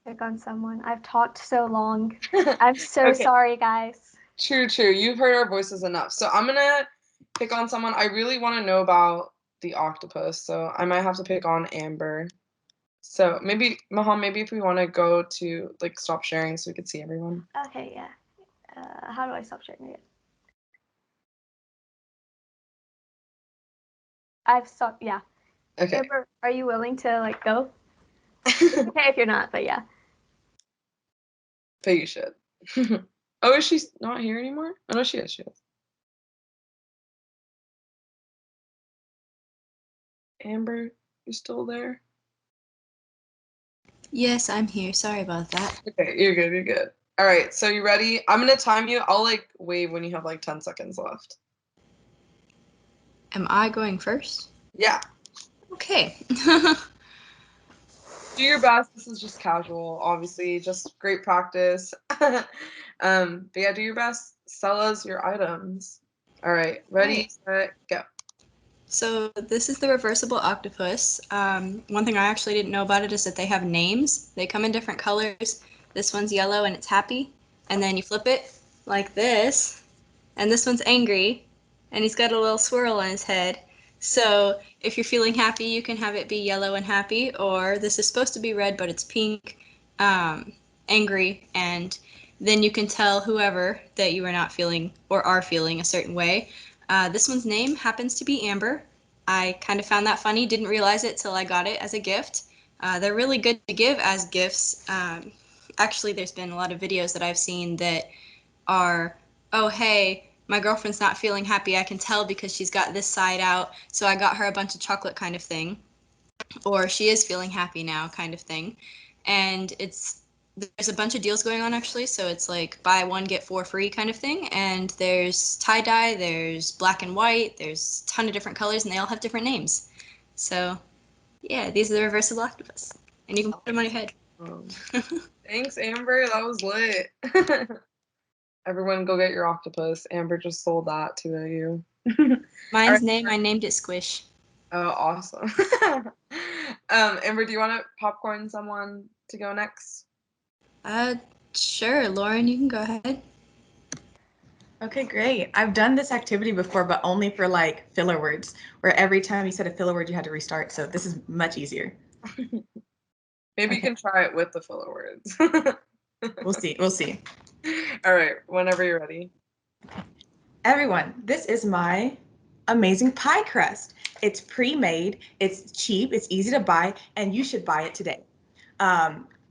Pick on someone. I've talked so long. I'm so Okay. sorry, guys. True. You've heard our voices enough. So I'm going to pick on someone. I really want to know about the octopus, so I might have to pick on Amber. So maybe, Maham, maybe if we want to go to, like, stop sharing so we could see everyone. Okay, yeah. How do I stop sharing it? I've stopped, yeah. Okay. Amber, are you willing to, like, go? Okay if you're not, but yeah. But you should. Oh, is she not here anymore? Oh, no, she is. She is. Amber, you still there? Yes, I'm here. Sorry about that. Okay, you're good. You're good. All right, so you ready? I'm gonna time you. I'll like wave when you have like 10 seconds left. Am I going first? Yeah. Okay. Do your best. This is just casual, obviously, just great practice. But yeah, do your best. Sell us your items. All right, ready, set, go. So this is the reversible octopus. One thing I actually didn't know about it is that they have names. They come in different colors. This one's yellow and it's happy. And then you flip it like this. And this one's angry. And he's got a little swirl on his head. So if you're feeling happy, you can have it be yellow and happy. Or this is supposed to be red, but it's pink, angry. And then you can tell whoever that you are not feeling or are feeling a certain way. This one's name happens to be Amber. I kind of found that funny, didn't realize it till I got it as a gift. They're really good to give as gifts. Actually, there's been a lot of videos that I've seen that are, oh, hey, my girlfriend's not feeling happy. I can tell because she's got this side out, so I got her a bunch of chocolate kind of thing. Or she is feeling happy now kind of thing. And there's a bunch of deals going on actually, so it's like buy one get four free kind of thing. And there's tie-dye, there's black and white, there's a ton of different colors, and they all have different names. So yeah, these are the reversible octopus, and you can put them on your head. Thanks, Amber. That was lit. Everyone, go get your octopus. Amber just sold that to you. Mine's name, I named it Squish. Oh, awesome. Amber, do you want to popcorn someone to go next? Sure, Lauren, you can go ahead. Okay, great. I've done this activity before, but only for like filler words, where every time you said a filler word, you had to restart. So this is much easier. Maybe you can try it with the filler words. We'll see. We'll see. All right, whenever you're ready. Everyone, this is my amazing pie crust. It's pre-made, it's cheap, it's easy to buy, and you should buy it today.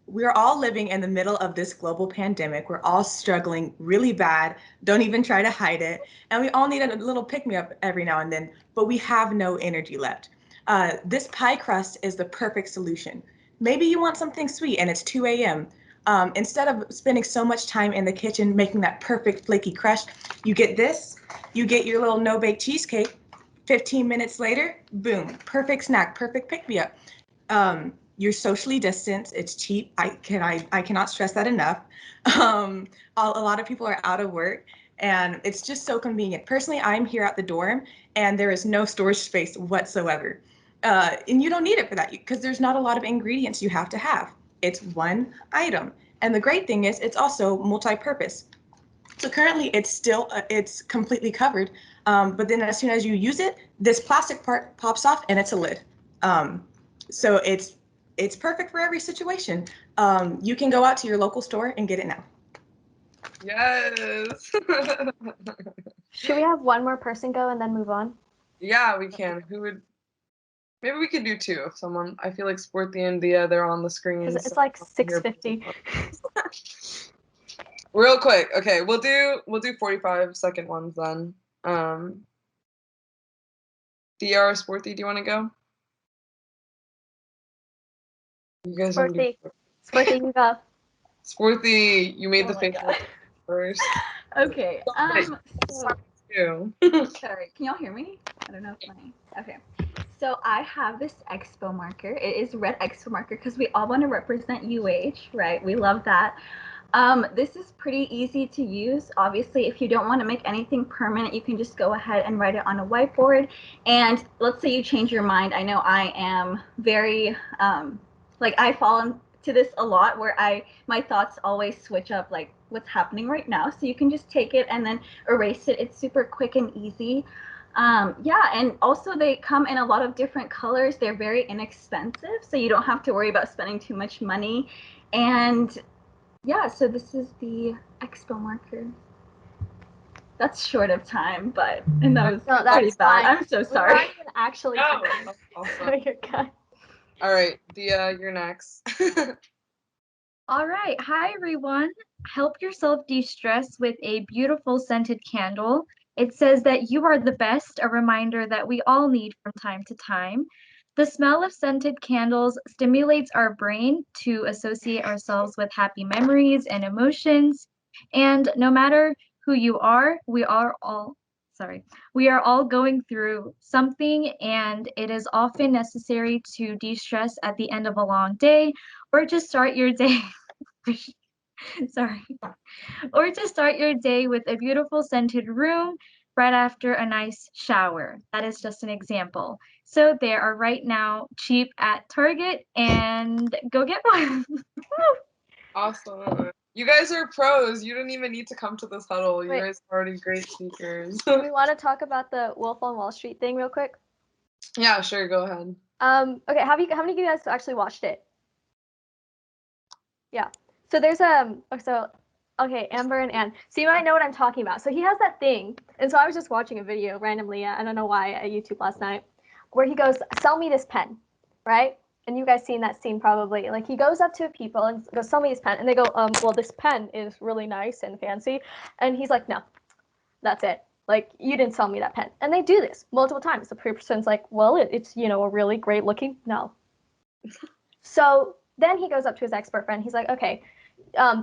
We're all living in the middle of this global pandemic. We're all struggling really bad. Don't even try to hide it. And we all need a little pick-me-up every now and then, but we have no energy left. This pie crust is the perfect solution. Maybe you want something sweet and it's 2 a.m. Instead of spending so much time in the kitchen making that perfect flaky crust, you get this, you get your little no-bake cheesecake. 15 minutes later, boom, perfect snack, perfect pick-me-up. You're socially distanced, it's cheap. I cannot stress that enough. A lot of people are out of work and it's just so convenient. Personally, I'm here at the dorm and there is no storage space whatsoever. And you don't need it for that because there's not a lot of ingredients you have to have. It's one item. And the great thing is it's also multi-purpose. So currently it's still, it's completely covered. But then as soon as you use it, this plastic part pops off and it's a lid. So it's perfect for every situation. You can go out to your local store and get it now. Yes. Should we have one more person go and then move on? Yeah, we can. Who would? Maybe we could do two. If someone, I feel like Sporty and Dia, they're on the screen. Because it's like 6:50. Real quick. Okay, we'll do 45-second ones then. DR Sporty, do you want to go? You guys want to do Sporty, you go. Sporty, you made Oh the my face God. first. Okay. So, Ew. sorry, can y'all hear me? I don't know if my. Okay. So I have this expo marker. It is red expo marker because we all want to represent UH, right? We love that. This is pretty easy to use. Obviously, if you don't want to make anything permanent, you can just go ahead and write it on a whiteboard. And let's say you change your mind. I know I am very, like I fall into this a lot where my thoughts always switch up like what's happening right now. So you can just take it and then erase it. It's super quick and easy. Yeah, and also they come in a lot of different colors. They're very inexpensive, so you don't have to worry about spending too much money. And yeah, so this is the expo marker. That's short of time, and that was No, pretty that's bad. fine. I'm so We sorry. weren't even actually No, talking. that's So awesome. you're good. All right, Dia, you're next. All right. Hi, everyone. Help yourself de-stress with a beautiful scented candle. It says that you are the best, a reminder that we all need from time to time. The smell of scented candles stimulates our brain to associate ourselves with happy memories and emotions. And no matter who you are, we are all going through something, and it is often necessary to de-stress at the end of a long day or to start your day. Sorry. Or to start your day with a beautiful scented room right after a nice shower. That is just an example. So they are right now cheap at Target, and go get one. Awesome. You guys are pros. You didn't even need to come to this huddle. You Wait. guys are already great speakers. Do we want to talk about the Wolf on Wall Street thing real quick? Yeah, sure, go ahead. Okay, how many of you guys actually watched it? Yeah. So there's okay, Amber and Ann. So you might know what I'm talking about. So he has that thing, and so I was just watching a video randomly. I don't know why at YouTube last night, where he goes, "Sell me this pen," right? And you guys seen that scene probably. Like he goes up to people and goes, "Sell me this pen," and they go, well, this pen is really nice and fancy," and he's like, "No, that's it. Like you didn't sell me that pen." And they do this multiple times. The person's like, "Well, it's a really great looking." No. So then he goes up to his expert friend. He's like, "Okay,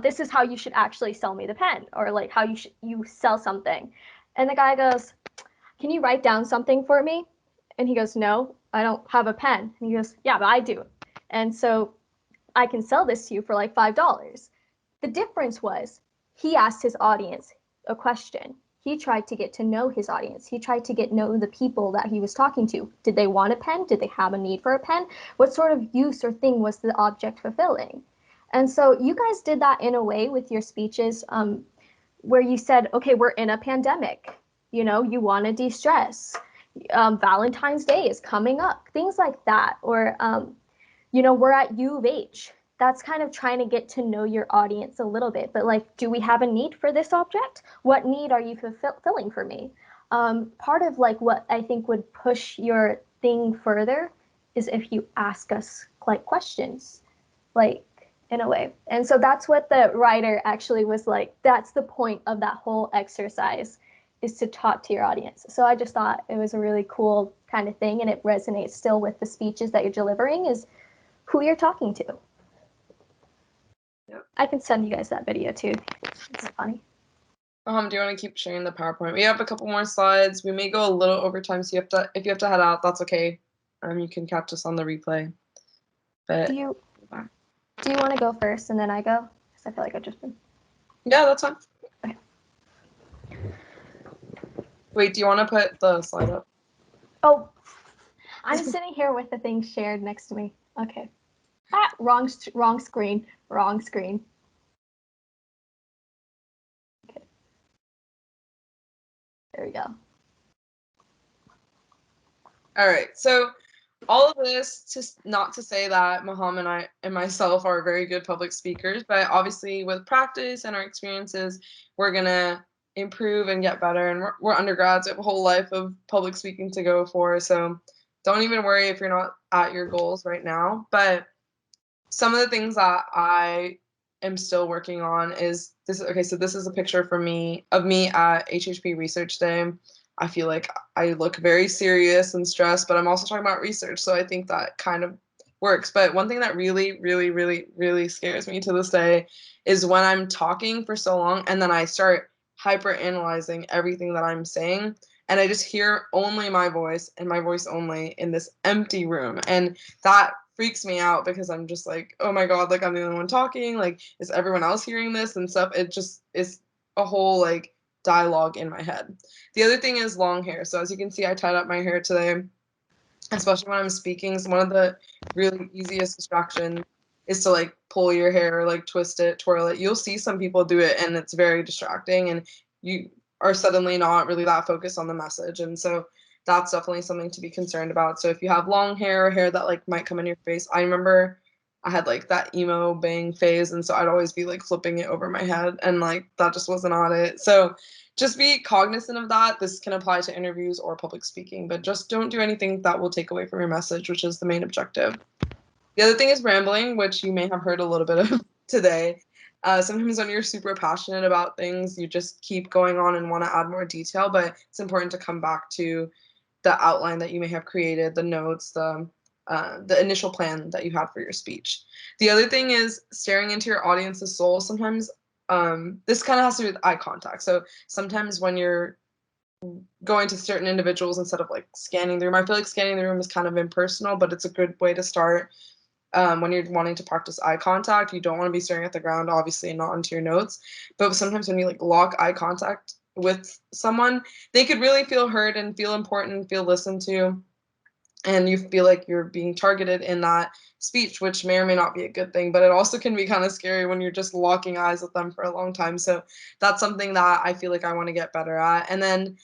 this is how you should actually sell me the pen, or like how you sell something." And the guy goes, "Can you write down something for me?" And he goes, "No, I don't have a pen." And he goes, "Yeah, but I do. And so I can sell this to you for like $5. The difference was he asked his audience a question. He tried to get to know his audience. He tried to get know the people that he was talking to. Did they want a pen? Did they have a need for a pen? What sort of use or thing was the object fulfilling? And so you guys did that in a way with your speeches, where you said, okay, we're in a pandemic. You want to de-stress. Valentine's Day is coming up. Things like that. Or, we're at U of H. That's kind of trying to get to know your audience a little bit. But like, do we have a need for this object? What need are you fulfilling for me? Part of like what I think would push your thing further is if you ask us like questions, like in a way. And so that's what the writer actually was like. That's the point of that whole exercise, is to talk to your audience. So I just thought it was a really cool kind of thing, and it resonates still with the speeches that you're delivering, is who you're talking to. Yep. I can send you guys that video too. It's funny. Do you want to keep sharing the PowerPoint? We have a couple more slides. We may go a little over time, so if you have to head out, that's okay. You can catch us on the replay. But Do you want to go first and then I go? Because I feel like I've just been. Yeah, that's fine. Okay. Wait, do you want to put the slide up? Oh, I'm sitting here with the thing shared next to me. Okay. Wrong screen. Wrong screen. Okay. There we go. All right. So all of this, not to say that Maham and I and myself are very good public speakers, but obviously with practice and our experiences, we're gonna improve and get better. And we're undergrads. We have a whole life of public speaking to go for. So don't even worry if you're not at your goals right now. But some of the things that I am still working on is this. Okay, so this is a picture of me at HHP Research Day. I feel like I look very serious and stressed, but I'm also talking about research, so I think that kind of works. But one thing that really, really, really, really scares me to this day is when I'm talking for so long and then I start hyper analyzing everything that I'm saying, and I just hear only my voice and my voice only in this empty room. And that freaks me out because I'm just like, oh my God, like I'm the only one talking. Like, is everyone else hearing this and stuff? It just is a whole like dialogue in my head. The other thing is long hair. So as you can see, I tied up my hair today, especially when I'm speaking. So one of the really easiest distractions is to like pull your hair, like twist it, twirl it. You'll see some people do it and it's very distracting and you are suddenly not really that focused on the message. And so that's definitely something to be concerned about. So if you have long hair or hair that like might come in your face, I remember I had like that emo bang phase, and so I'd always be like flipping it over my head, and like that just wasn't on it. So just be cognizant of that. This can apply to interviews or public speaking, but just don't do anything that will take away from your message, which is the main objective. The other thing is rambling, which you may have heard a little bit of today. Sometimes when you're super passionate about things, you just keep going on and want to add more detail, but it's important to come back to the outline that you may have created, the notes, the initial plan that you had for your speech. The other thing is staring into your audience's soul. Sometimes this kind of has to do with eye contact. So sometimes when you're going to certain individuals instead of like scanning the room, I feel like scanning the room is kind of impersonal, but it's a good way to start. When you're wanting to practice eye contact, you don't want to be staring at the ground, obviously, and not into your notes. But sometimes when you like lock eye contact with someone, they could really feel heard and feel important and feel listened to, and you feel like you're being targeted in that speech, which may or may not be a good thing, but it also can be kind of scary when you're just locking eyes with them for a long time. So that's something that I feel like I want to get better at. And then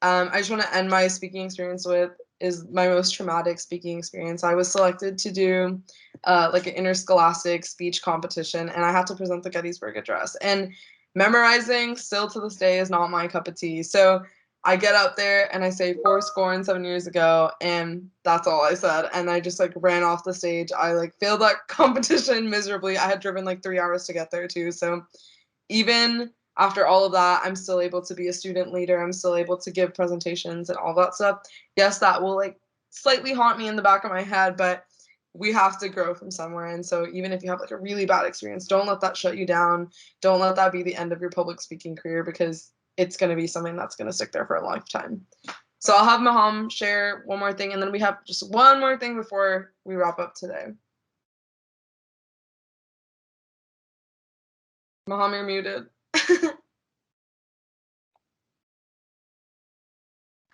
I just want to end my speaking experience with is my most traumatic speaking experience. I was selected to do like an interscholastic speech competition, and I had to present the Gettysburg Address. And memorizing still to this day is not my cup of tea. So I get out there and I say 7 years ago, and that's all I said. And I just like ran off the stage. I like failed that competition miserably. I had driven like 3 hours to get there too. So even after all of that, I'm still able to be a student leader. I'm still able to give presentations and all that stuff. Yes, that will like slightly haunt me in the back of my head, but we have to grow from somewhere. And so even if you have like a really bad experience, don't let that shut you down. Don't let that be the end of your public speaking career, because it's going to be something that's going to stick there for a lifetime. So I'll have Maham share one more thing, and then we have just one more thing before we wrap up today. Maham, you're muted.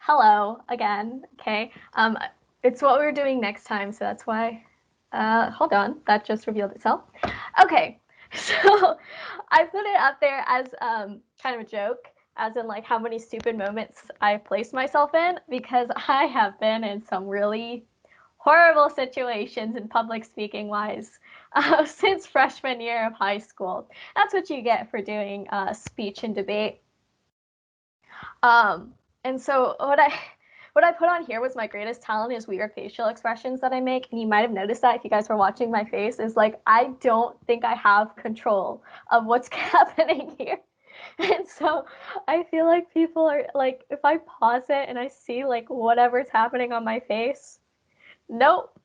Hello again. Okay. It's what we're doing next time, so that's why. Hold on, that just revealed itself. Okay, so I put it up there as kind of a joke, as in like how many stupid moments I placed myself in, because I have been in some really horrible situations in public speaking wise since freshman year of high school. That's what you get for doing speech and debate. And so what I put on here was my greatest talent is weird facial expressions that I make. And you might have noticed that if you guys were watching my face, is like, I don't think I have control of what's happening here. And so I feel like people are like, if I pause it and I see like whatever's happening on my face, nope.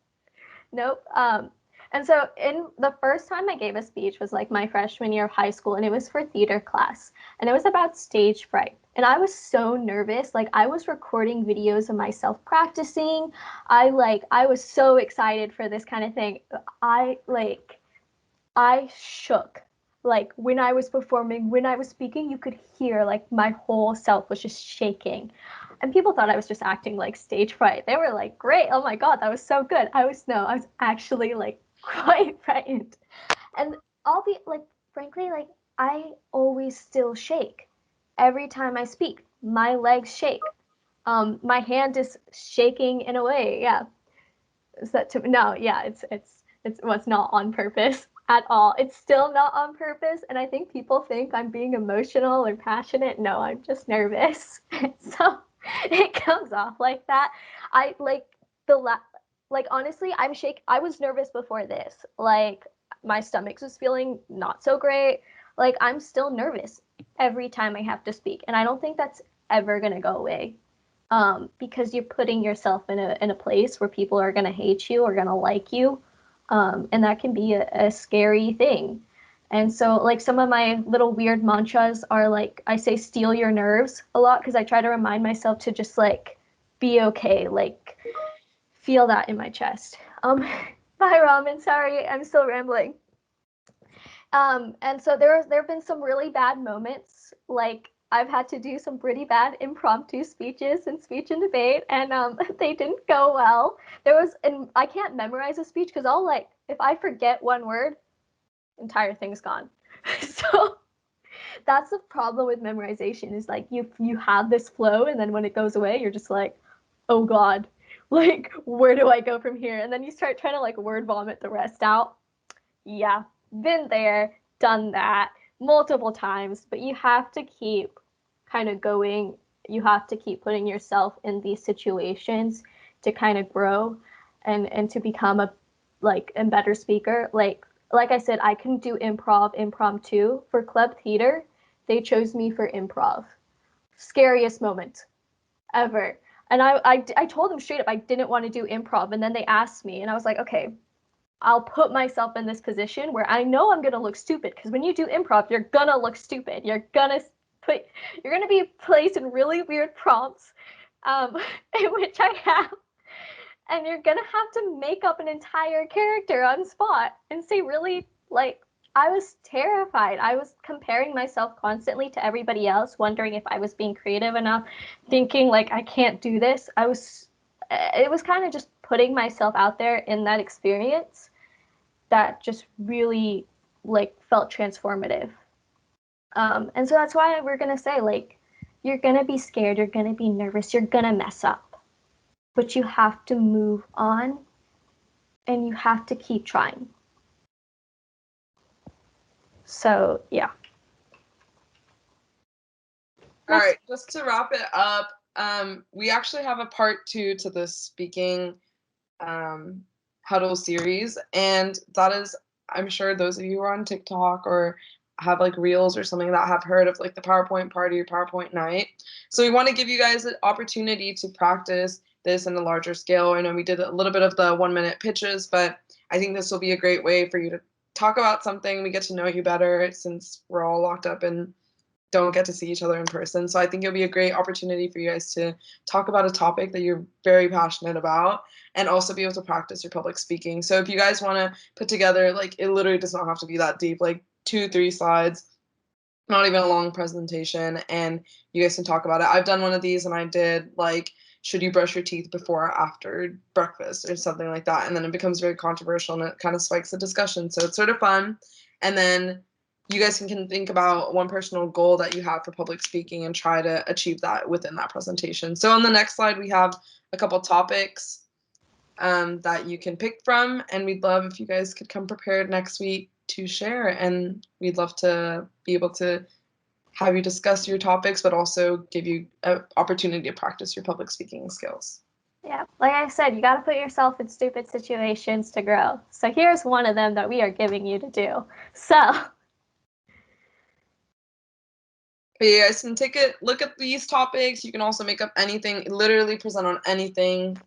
And so in the first time I gave a speech was like my freshman year of high school, and it was for theater class, and it was about stage fright. And I was so nervous. Like I was recording videos of myself practicing. I was so excited for this kind of thing. I shook. Like when I was performing, when I was speaking, you could hear like my whole self was just shaking. And people thought I was just acting like stage fright. They were like, great, oh my God, that was so good. I was actually like quite frightened. And I'll be like, frankly, like I always still shake. Every time I speak, my legs shake. My hand is shaking in a way, yeah. Is that no, yeah, it's was not on purpose at all. It's still not on purpose, and I think people think I'm being emotional or passionate. No, I'm just nervous. So it comes off like that. I like honestly, I was nervous before this. Like my stomach was feeling not so great, like I'm still nervous every time I have to speak, and I don't think that's ever gonna go away. Because you're putting yourself in a place where people are gonna hate you or gonna like you, and that can be a scary thing. And so, like, some of my little weird mantras are like, I say "steal your nerves" a lot because I try to remind myself to just like be okay, like feel that in my chest. Bye, Ramen. Sorry, I'm still rambling. And so there have been some really bad moments. Like I've had to do some pretty bad impromptu speeches in speech and debate, and they didn't go well. And I can't memorize a speech because I'll like if I forget one word, entire thing's gone. So that's the problem with memorization is like you have this flow, and then when it goes away, you're just like, oh God, like where do I go from here? And then you start trying to like word vomit the rest out. Yeah, been there, done that multiple times, but you have to keep kind of going. You have to keep putting yourself in these situations to kind of grow and to become a better speaker. Like I said, I can do impromptu. For club theater, they chose me for improv. Scariest moment ever. And I told them straight up I didn't want to do improv, and then they asked me, and I was like, okay, I'll put myself in this position where I know I'm gonna look stupid, because when you do improv, you're gonna look stupid. You're gonna be placed in really weird prompts, in which I have, and you're gonna have to make up an entire character on spot and say really like. I was terrified. I was comparing myself constantly to everybody else, wondering if I was being creative enough, thinking like I can't do this. It was kind of just putting myself out there in that experience that just really like felt transformative. And so that's why we're gonna say like you're gonna be scared, you're gonna be nervous, you're gonna mess up, but you have to move on and you have to keep trying. So yeah. All right, just to wrap it up, we actually have a part 2 to this speaking huddle series, and that is, I'm sure those of you who are on TikTok or have like reels or something that have heard of like the PowerPoint party or PowerPoint night. So we want to give you guys an opportunity to practice this in a larger scale. I know we did a little bit of the 1-minute pitches, but I think this will be a great way for you to talk about something. We get to know you better since we're all locked up and don't get to see each other in person. So I think it'll be a great opportunity for you guys to talk about a topic that you're very passionate about and also be able to practice your public speaking. So if you guys want to put together, like, it literally does not have to be that deep, like 2-3 slides, not even a long presentation, and you guys can talk about it. I've done one of these and I did like, should you brush your teeth before or after breakfast or something like that? And then it becomes very controversial and it kind of spikes the discussion. So it's sort of fun. And then you guys can think about one personal goal that you have for public speaking and try to achieve that within that presentation. So on the next slide, we have a couple topics that you can pick from, and we'd love if you guys could come prepared next week to share, and we'd love to be able to have you discuss your topics, but also give you an opportunity to practice your public speaking skills. Yeah, like I said, you got to put yourself in stupid situations to grow. So here's one of them that we are giving you to do. So you guys can take a look at these topics. You can also make up anything, literally present on anything.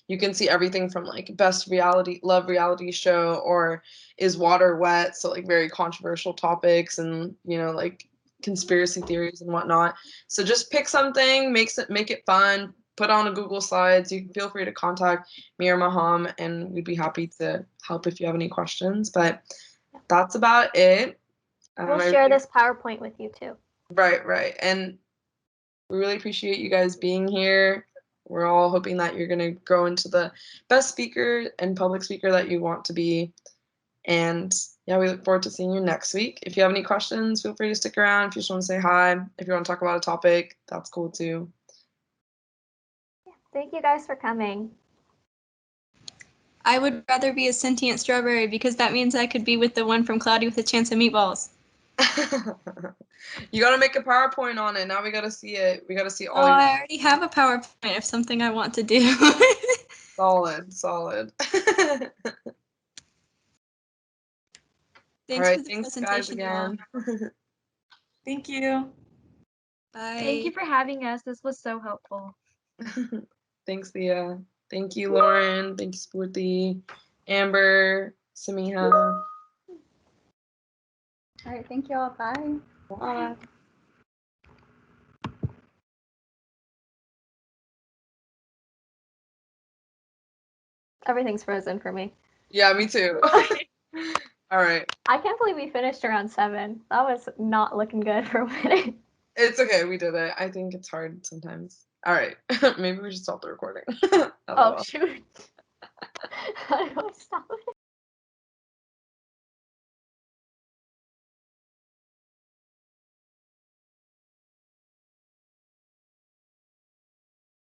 You can see everything from like best love reality show, or is water wet? So like very controversial topics, and like conspiracy theories and whatnot. So just pick something, make it fun, put on a Google Slides. You can feel free to contact me or Maham, and we'd be happy to help if you have any questions. But that's about it. We'll share this PowerPoint with you too. Right. And we really appreciate you guys being here. We're all hoping that you're going to grow into the best speaker and public speaker that you want to be. And yeah, we look forward to seeing you next week. If you have any questions, feel free to stick around. If you just want to say hi, if you want to talk about a topic, that's cool too. Thank you guys for coming. I would rather be a sentient strawberry because that means I could be with the one from Cloudy with a Chance of Meatballs. You gotta make a PowerPoint on it. Now we gotta see it. We gotta see all. Oh, I already have a PowerPoint of something I want to do. Solid. Thanks All for right, the thanks presentation, guys y'all. again. Thank you. Bye. Thank you for having us. This was so helpful. Thanks, Leah. Thank you, Lauren. Thank you, Spurti, Amber, Samiha. All right, thank y'all. Bye. Bye. Everything's frozen for me. Yeah, me too. All right. I can't believe we finished around 7. That was not looking good for a minute. It's okay. We did it. I think it's hard sometimes. All right. Maybe we should stop the recording. Oh, shoot. How do I stop it?